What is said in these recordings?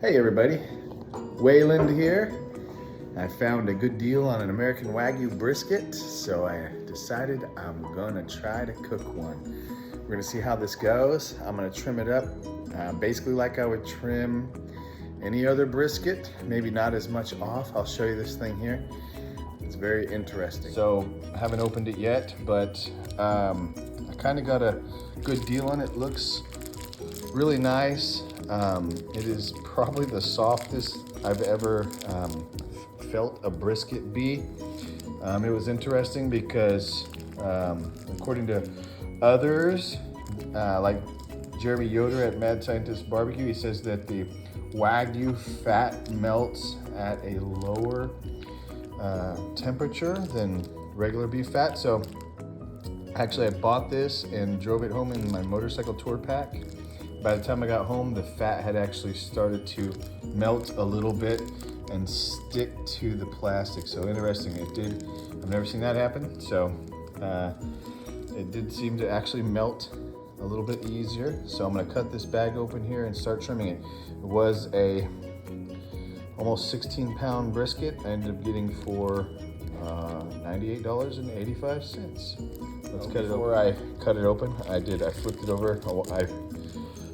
Hey everybody, Wayland here. I found a good deal on an American Wagyu brisket, so I decided I'm gonna try to cook one. We're gonna see how this goes. I'm gonna trim it up, basically like I would trim any other brisket, maybe not as much off. I'll show you this thing here. It's very interesting. So I haven't opened it yet, but I kind of got a good deal on it. Looks really nice. It is probably the softest I've ever felt a brisket be. It was interesting because according to others, like Jeremy Yoder at Mad Scientist Barbecue, he says that the Wagyu fat melts at a lower temperature than regular beef fat. So actually I bought this and drove it home in my motorcycle tour pack. By the time I got home, the fat had actually started to melt a little bit and stick to the plastic. So interesting, it did. I've never seen that happen. So it did seem to actually melt a little bit easier. So I'm gonna cut this bag open here and start trimming it. It was a almost 16-pound brisket. I ended up getting for $98.85. Let's cut it open. Before I cut it open, I flipped it over. I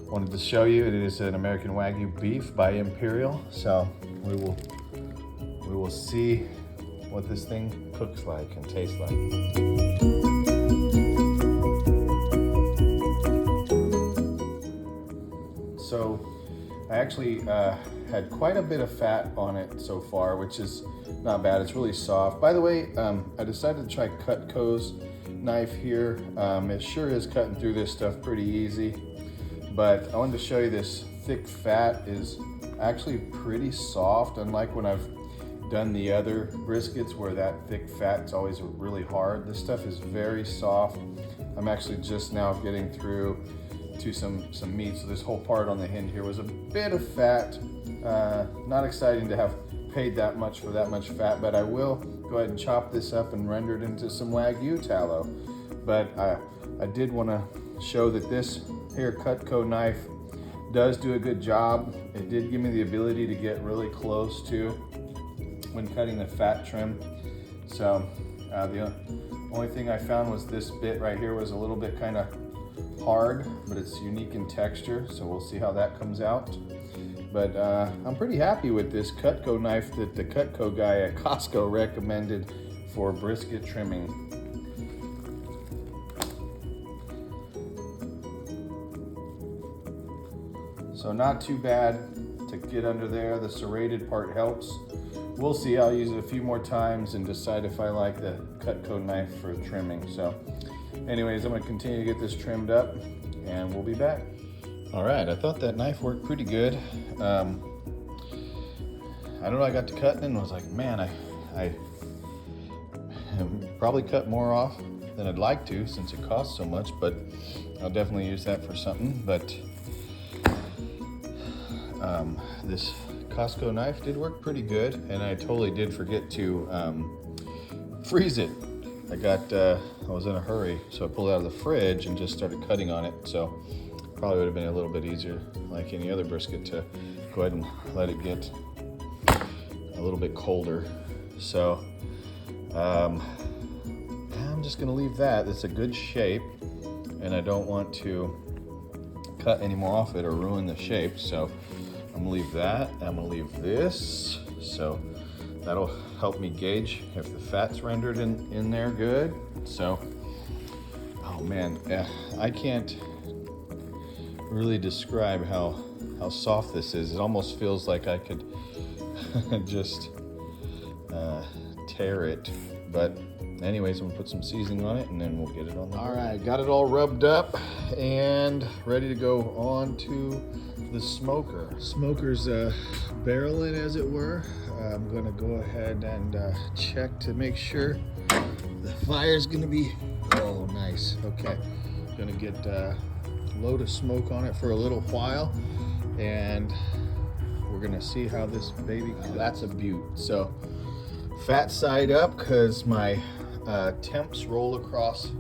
wanted to show you, it is an American Wagyu beef by Imperial. So we will see what this thing cooks like and tastes like. So I actually had quite a bit of fat on it so far, which is not bad. It's really soft. By the way, I decided to try Cutco's knife here. It sure is cutting through this stuff pretty easy. But I wanted to show you this thick fat is actually pretty soft, unlike when I've done the other briskets where that thick fat's always really hard. This stuff is very soft. I'm actually just now getting through to some meat. So this whole part on the end here was a bit of fat. Not exciting to have paid that much for that much fat, but I will go ahead and chop this up and render it into some Wagyu tallow. But I did want to show that this here Cutco knife does do a good job. It did give me the ability to get really close to when cutting the fat trim. So the only thing I found was this bit right here was a little bit kind of hard, but it's unique in texture. So we'll see how that comes out. But I'm pretty happy with this Cutco knife that the Cutco guy at Costco recommended for brisket trimming. So not too bad to get under there. The serrated part helps. We'll see, I'll use it a few more times and decide if I like the Cutco knife for trimming. So anyways, I'm gonna continue to get this trimmed up and we'll be back. All right, I thought that knife worked pretty good. I don't know, I got to cutting and was like, man, I probably cut more off than I'd like to since it costs so much, but I'll definitely use that for something. But this Costco knife did work pretty good, and I totally did forget to freeze it. I was in a hurry, so I pulled it out of the fridge and just started cutting on it. So probably would have been a little bit easier, like any other brisket, to go ahead and let it get a little bit colder. So I'm just gonna leave that. It's a good shape, and I don't want to cut any more off it or ruin the shape. So I'm gonna leave that. I'm gonna leave this. So that'll help me gauge if the fat's rendered in there good. So, oh man, I can't really describe how soft this is. It almost feels like I could just tear it. But anyways, I'm gonna put some seasoning on it and then we'll get it on the All right, got it all rubbed up and ready to go on to the smoker. Smoker's barreling, as it were. I'm gonna go ahead and check to make sure the fire's gonna be, oh nice, okay. Gonna get a load of smoke on it for a little while and we're gonna see how this baby, that's a beaut. So fat side up, cause my temps roll across,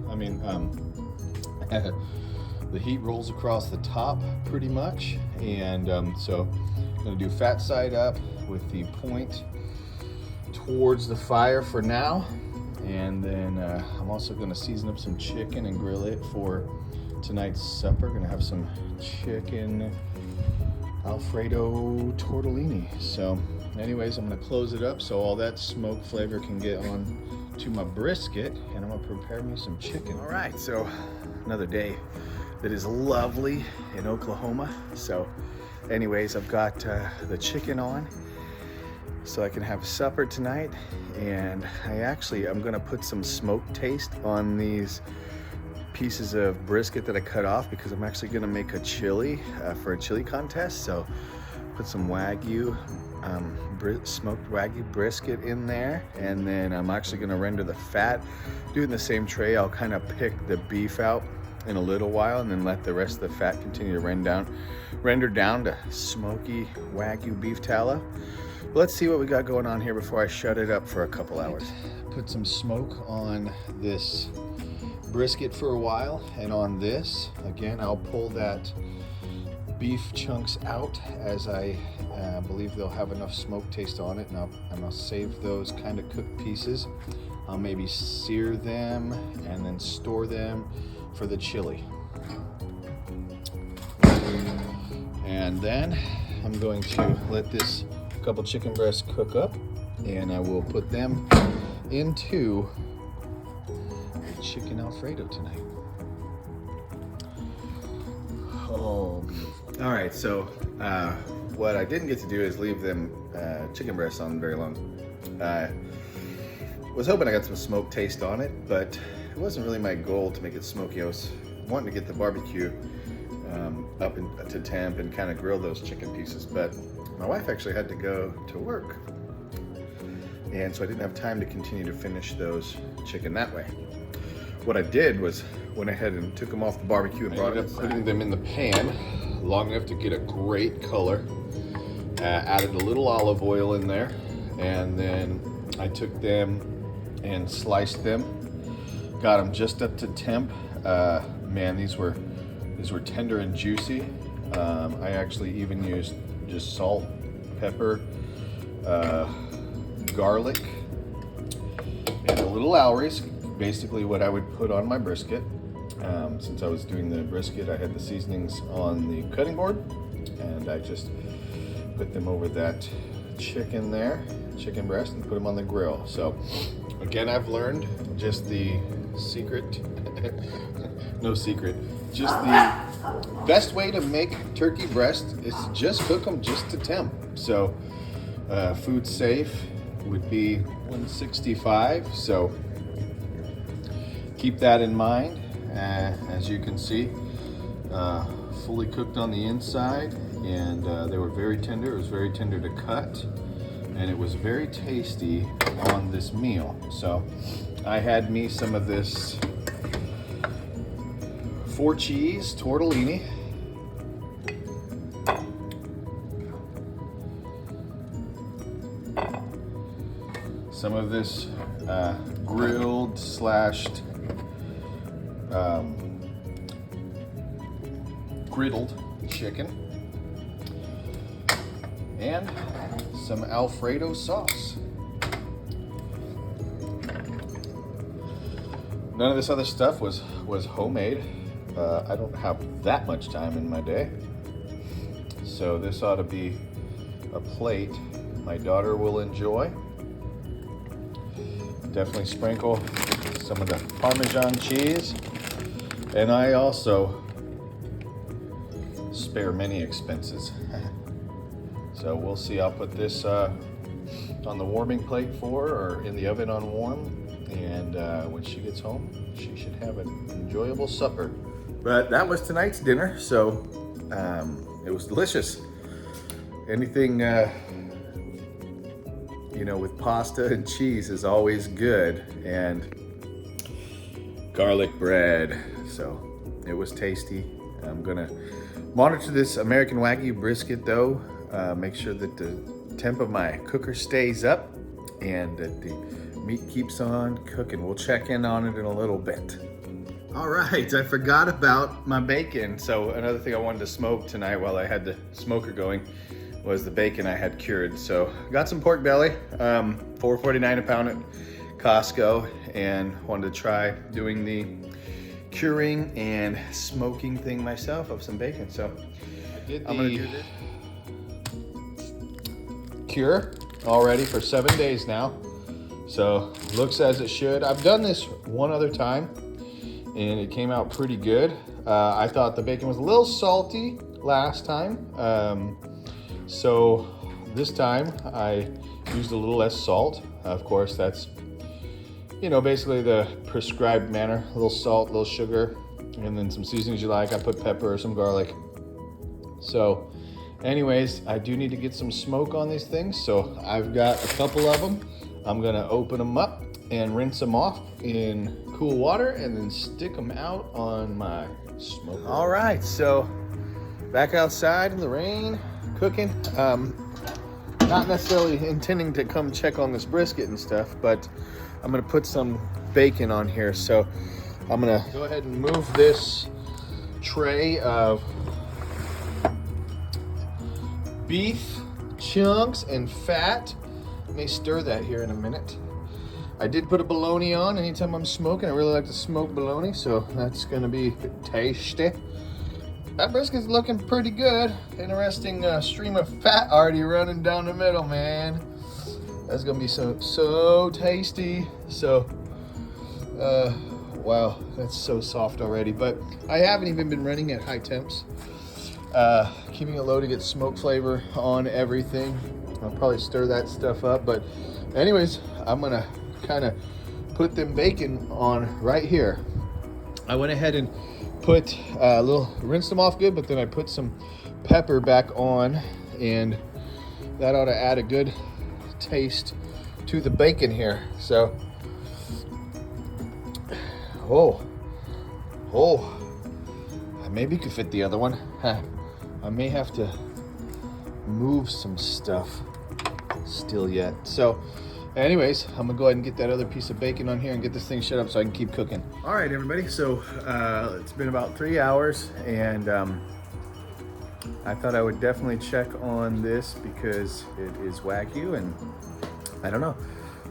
the heat rolls across the top pretty much, And so I'm gonna do fat side up with the point towards the fire for now. And then I'm also gonna season up some chicken and grill it for tonight's supper. Gonna have some chicken Alfredo tortellini. So anyways, I'm gonna close it up so all that smoke flavor can get on to my brisket, and I'm gonna prepare me some chicken. All right, so another day that is lovely in Oklahoma. So anyways, I've got the chicken on so I can have supper tonight. And I'm gonna put some smoke taste on these pieces of brisket that I cut off, because I'm actually gonna make a chili for a chili contest. So put some Wagyu, smoked Wagyu brisket in there, and then I'm actually gonna render the fat. Doing the same tray, I'll kind of pick the beef out in a little while and then let the rest of the fat continue to render down to smoky Wagyu beef tallow. Let's see what we got going on here before I shut it up for a couple hours. Put some smoke on this brisket for a while, and on this, again, I'll pull that beef chunks out as I believe they'll have enough smoke taste on it, and I'll save those kind of cooked pieces. I'll maybe sear them and then store them for the chili. And then I'm going to let this couple chicken breasts cook up, and I will put them into chicken Alfredo tonight. Oh, beautiful. All right, so what I didn't get to do is leave them chicken breasts on very long. I was hoping I got some smoke taste on it, but it wasn't really my goal to make it smoky. I was wanting to get the barbecue up to temp and kind of grill those chicken pieces, but my wife actually had to go to work, and so I didn't have time to continue to finish those chicken that way. What I did was went ahead and took them off the barbecue and brought it up, putting them in the pan long enough to get a great color. Added a little olive oil in there, and then I took them and sliced them. Got them just up to temp. Man, these were tender and juicy. I actually even used just salt, pepper, garlic, and a little Lowry's. Basically what I would put on my brisket. Since I was doing the brisket, I had the seasonings on the cutting board, and I just put them over that chicken breast, and put them on the grill. So again, I've learned just the secret, no secret, just the best way to make turkey breast is to just cook them just to temp. So food safe would be 165. So keep that in mind. As you can see, fully cooked on the inside, and they were very tender. It was very tender to cut, and it was very tasty on this meal. So I had me some of this 4 cheese tortellini. Some of this grilled slashed griddled chicken, and some Alfredo sauce. None of this other stuff was homemade. I don't have that much time in my day, so this ought to be a plate my daughter will enjoy. Definitely sprinkle some of the Parmesan cheese, and I also spare many expenses. So we'll see. I'll put this on the warming plate for her, or in the oven on warm, and when she gets home, she should have an enjoyable supper. But that was tonight's dinner, so it was delicious. Anything with pasta and cheese is always good, and garlic bread, so it was tasty. I'm gonna monitor this American Wagyu brisket though, make sure that the temp of my cooker stays up and that the meat keeps on cooking. We'll check in on it in a little bit. All right, I forgot about my bacon. So another thing I wanted to smoke tonight while I had the smoker going was the bacon I had cured. So got some pork belly, $4.49 a pound at Costco, and wanted to try doing the curing and smoking thing myself of some bacon. So I'm gonna do this cure already for 7 days now. So looks as it should. I've done this one other time and it came out pretty good. I thought the bacon was a little salty last time. So this time I used a little less salt. Of course, that's, you know, basically the prescribed manner. A little salt, a little sugar, and then some seasonings you like. I put pepper or some garlic. So anyways, I do need to get some smoke on these things. So I've got a couple of them. I'm gonna open them up and rinse them off in cool water and then stick them out on my smoker. All right, so back outside in the rain, cooking. Not necessarily intending to come check on this brisket and stuff, but I'm gonna put some bacon on here. So I'm gonna go ahead and move this tray of beef chunks and fat. May stir that here in a minute. I did put a bologna on anytime I'm smoking. I really like to smoke bologna, so that's gonna be tasty. That brisket's looking pretty good. Interesting stream of fat already running down the middle, man. That's gonna be so tasty. So, wow, that's so soft already. But I haven't even been running at high temps. Keeping it low to get smoke flavor on everything. I'll probably stir that stuff up, but anyways, I'm gonna kind of put them bacon on right here. I went ahead and put a little, rinsed them off good, but then I put some pepper back on, and that ought to add a good taste to the bacon here. So, oh, maybe you could fit the other one. I may have to move some stuff still yet. So anyways, I'm gonna go ahead and get that other piece of bacon on here and get this thing shut up so I can keep cooking. All right, everybody, so it's been about 3 hours, and I thought I would definitely check on this because it is Wagyu, and I don't know,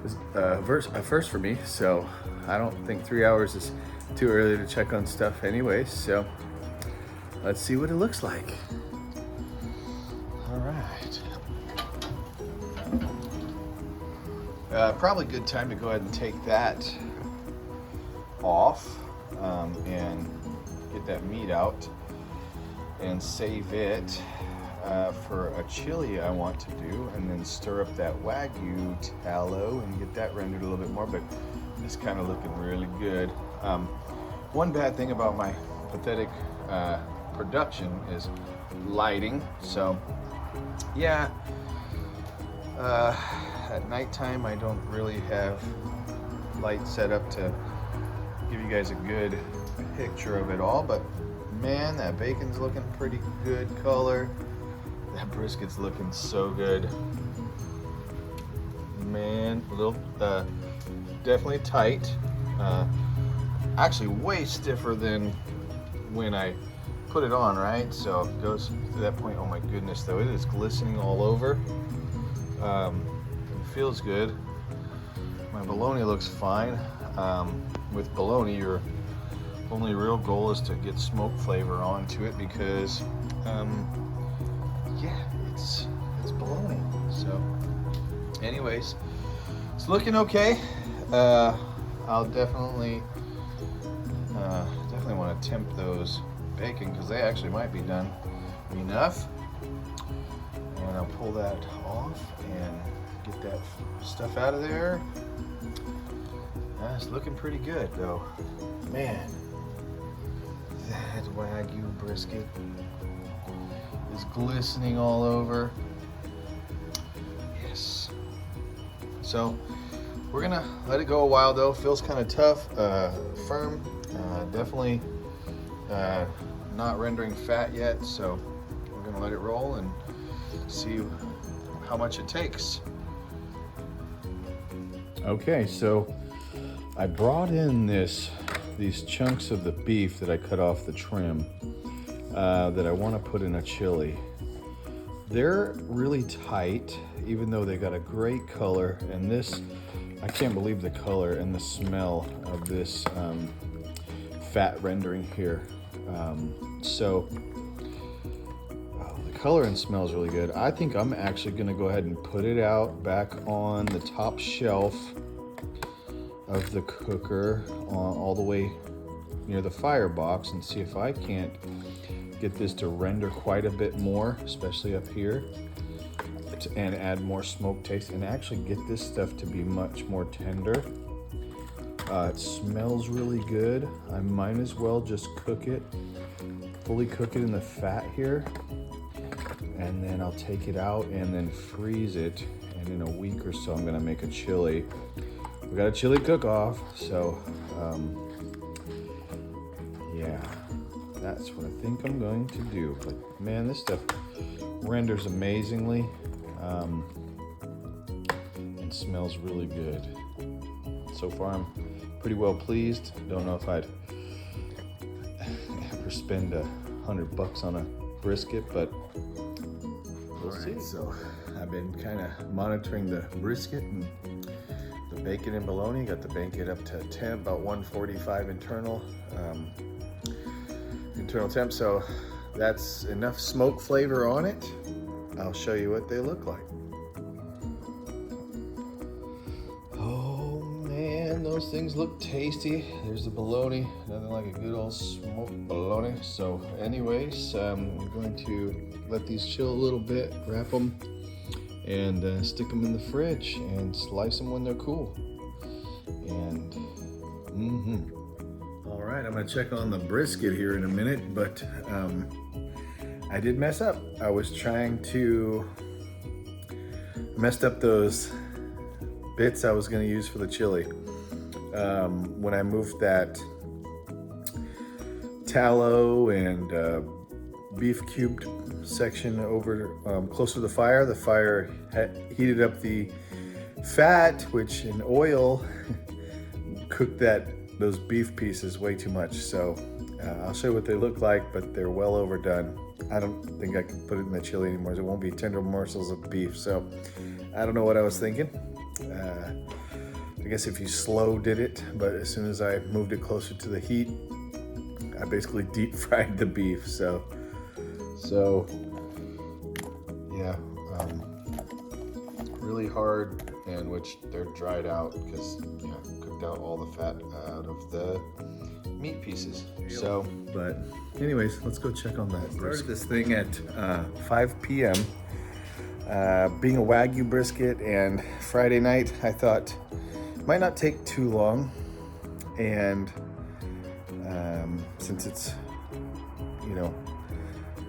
it's a first for me, so I don't think 3 hours is too early to check on stuff anyways. So let's see what it looks like. All right. Probably a good time to go ahead and take that off and get that meat out and save it for a chili I want to do, and then stir up that Wagyu tallow and get that rendered a little bit more, but it's kind of looking really good. One bad thing about my pathetic production is lighting. So yeah, at nighttime I don't really have light set up to give you guys a good picture of it all, but man, that bacon's looking pretty good color. That brisket's looking so good, man. A little definitely tight, actually way stiffer than when I put it on, right? So it goes to that point. Oh my goodness, though, it is glistening all over. It feels good. My bologna looks fine. With bologna, your only real goal is to get smoke flavor onto it because yeah, it's bologna. So anyways, it's looking okay. I'll definitely want to temp those bacon because they actually might be done enough, and I'll pull that off and get that stuff out of there. It's looking pretty good though, man. That Wagyu brisket is glistening all over. Yes. So we're gonna let it go a while though. Feels kind of tough, firm, definitely not rendering fat yet, so we're gonna let it roll and see how much it takes. Okay, so I brought in this these chunks of the beef that I cut off the trim that I want to put in a chili. They're really tight, even though they got a great color. And this, I can't believe the color and the smell of this fat rendering here. The color and smell is really good. I think I'm actually gonna go ahead and put it out back on the top shelf of the cooker, all the way near the firebox, and see if I can't get this to render quite a bit more, especially up here, and add more smoke taste and actually get this stuff to be much more tender. It smells really good. I might as well just cook it, fully cook it in the fat here, and then I'll take it out and then freeze it, and in a week or so I'm gonna make a chili. We got a chili cook-off, so yeah, that's what I think I'm going to do. But man, this stuff renders amazingly and smells really good. So far I'm pretty well pleased. Don't know if I'd ever spend $100 on a brisket, but we'll see. So I've been kind of monitoring the brisket and the bacon and bologna. Got the bacon up to temp, about 145 internal temp, so that's enough smoke flavor on it. I'll show you what they look like. Oh man, those things look tasty. There's the bologna, nothing like a good old smoked bologna. So anyways, I'm going to let these chill a little bit, wrap them, and stick them in the fridge and slice them when they're cool. And all right, I'm gonna check on the brisket here in a minute, but I did mess up. I was trying to messed up those bits I was gonna use for the chili. When I moved that tallow and beef cubed section over closer to the fire heated up the fat, which in oil cooked those beef pieces way too much. So I'll show you what they look like, but they're well overdone. I don't think I can put it in the chili anymore. It won't be tender morsels of beef. So I don't know what I was thinking. I guess if you slow did it, but as soon as I moved it closer to the heat, I basically deep fried the beef. So yeah, really hard, and which they're dried out because cooked out all the fat out of the meat pieces. So, but anyways, let's go check on that. Started this thing at 5 p.m. Being a Wagyu brisket and Friday night, I thought it might not take too long, and since it's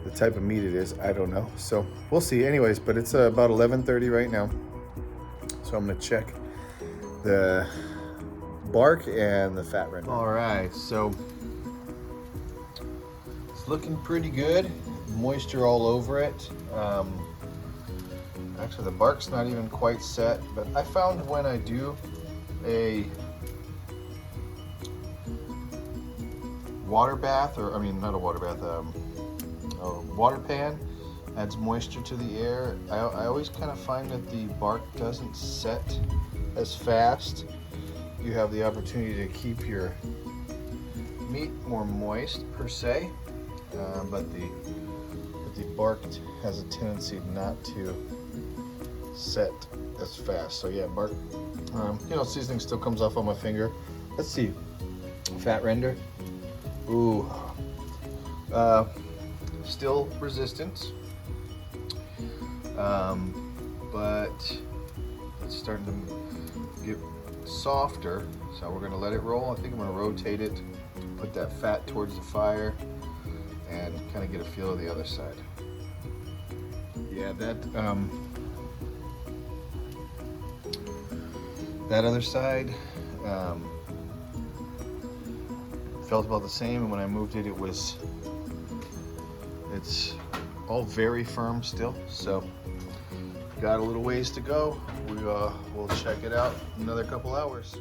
the type of meat it is, I don't know, so we'll see. Anyways, but it's about 11:30 right now, so I'm gonna check the bark and the fat render. All right, so it's looking pretty good. Moisture all over it. Actually, the bark's not even quite set, but I found when I do a water bath, or I mean not a water bath, a water pan adds moisture to the air. I always kind of find that the bark doesn't set as fast. You have the opportunity to keep your meat more moist per se, but the bark has a tendency not to set as fast. So yeah, bark, seasoning still comes off on my finger. Let's see, fat render. Ooh, still resistant, but it's starting to get softer. So we're gonna let it roll. I think I'm gonna rotate it, put that fat towards the fire, and kind of get a feel of the other side. Yeah, that other side felt about the same, and when I moved it, it's all very firm still. So got a little ways to go. We'll check it out in another couple hours.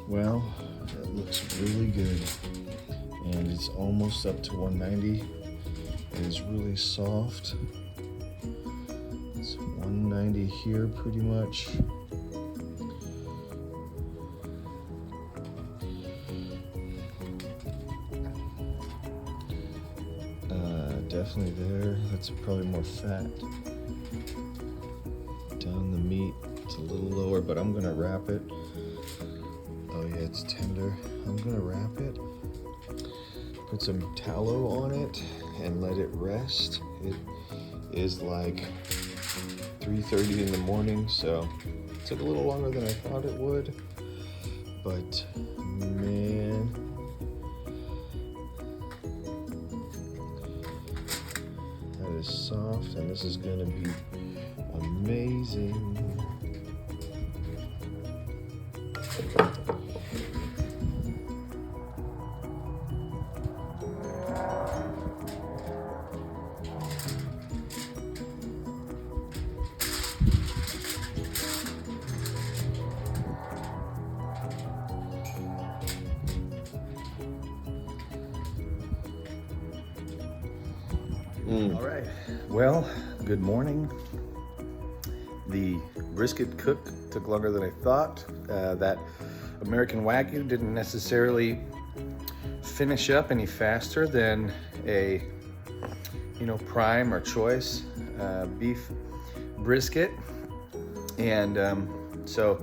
Well, that looks really good. And it's almost up to 190. It is really soft. It's 190 here pretty much. Definitely there. That's probably more fat. Down the meat, it's a little lower, but I'm gonna wrap it. Oh yeah, it's tender. I'm gonna wrap it. Put some tallow on it and let it rest. It is like 3:30 in the morning, so it took a little longer than I thought it would. But man, that is soft, and this is gonna be amazing. All right, well, good morning. The brisket cook took longer than I thought. That American Wagyu didn't necessarily finish up any faster than a, prime or choice beef brisket. And so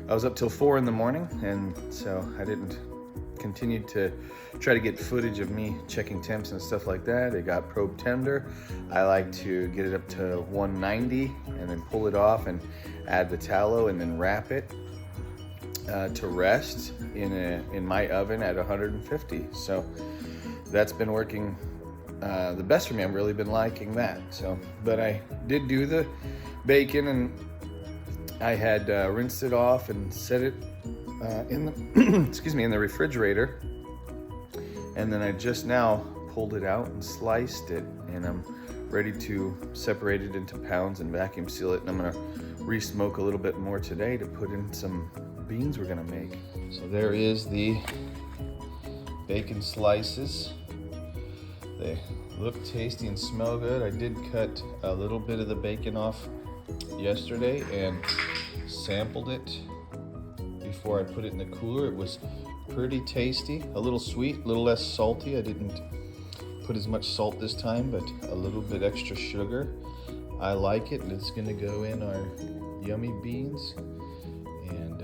I was up till 4 in the morning, and so I didn't continue to try to get footage of me checking temps and stuff like that. It got probe tender. I like to get it up to 190 and then pull it off and add the tallow and then wrap it to rest in my oven at 150. So that's been working the best for me. I've really been liking that. So, but I did do the bacon, and I had rinsed it off and set it in the in the refrigerator. And then I just now pulled it out and sliced it, and I'm ready to separate it into pounds and vacuum seal it. And I'm gonna re-smoke a little bit more today to put in some beans we're gonna make. So there is the bacon slices. They look tasty and smell good. I did cut a little bit of the bacon off yesterday and sampled it before I put it in the cooler. It was pretty tasty, a little sweet, a little less salty. I didn't put as much salt this time, but a little bit extra sugar. I like it, and it's gonna go in our yummy beans. And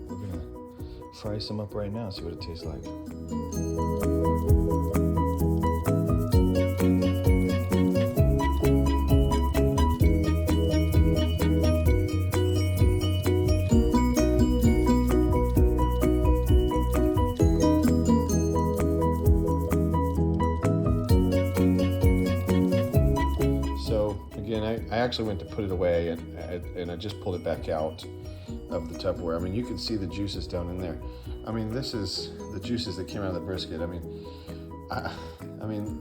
we're gonna fry some up right now, see what it tastes like. I actually went to put it away, and I just pulled it back out of the Tupperware. I mean, you can see the juices down in there. I mean, this is the juices that came out of the brisket. I mean,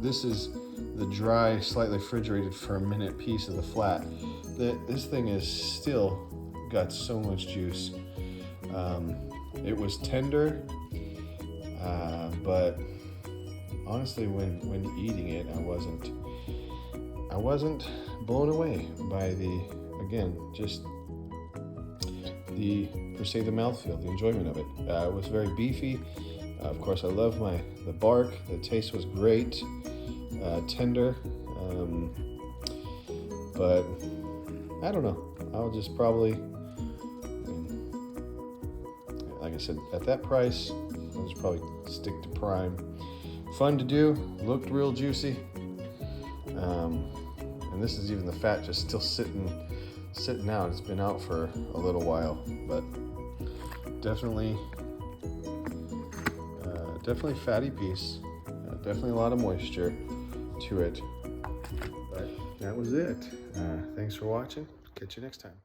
this is the dry, slightly refrigerated for a minute piece of the flat. This thing is still got so much juice. It was tender, but honestly, when eating it, I wasn't blown away by just the mouthfeel, the enjoyment of it. It was very beefy. Of course, I love the bark. The taste was great, tender, but I don't know. I'll just probably, like I said, at that price, I'll just probably stick to prime. Fun to do, looked real juicy. And this is even the fat just still sitting out. It's been out for a little while, but definitely fatty piece. Definitely a lot of moisture to it. But that was it. Thanks for watching. Catch you next time.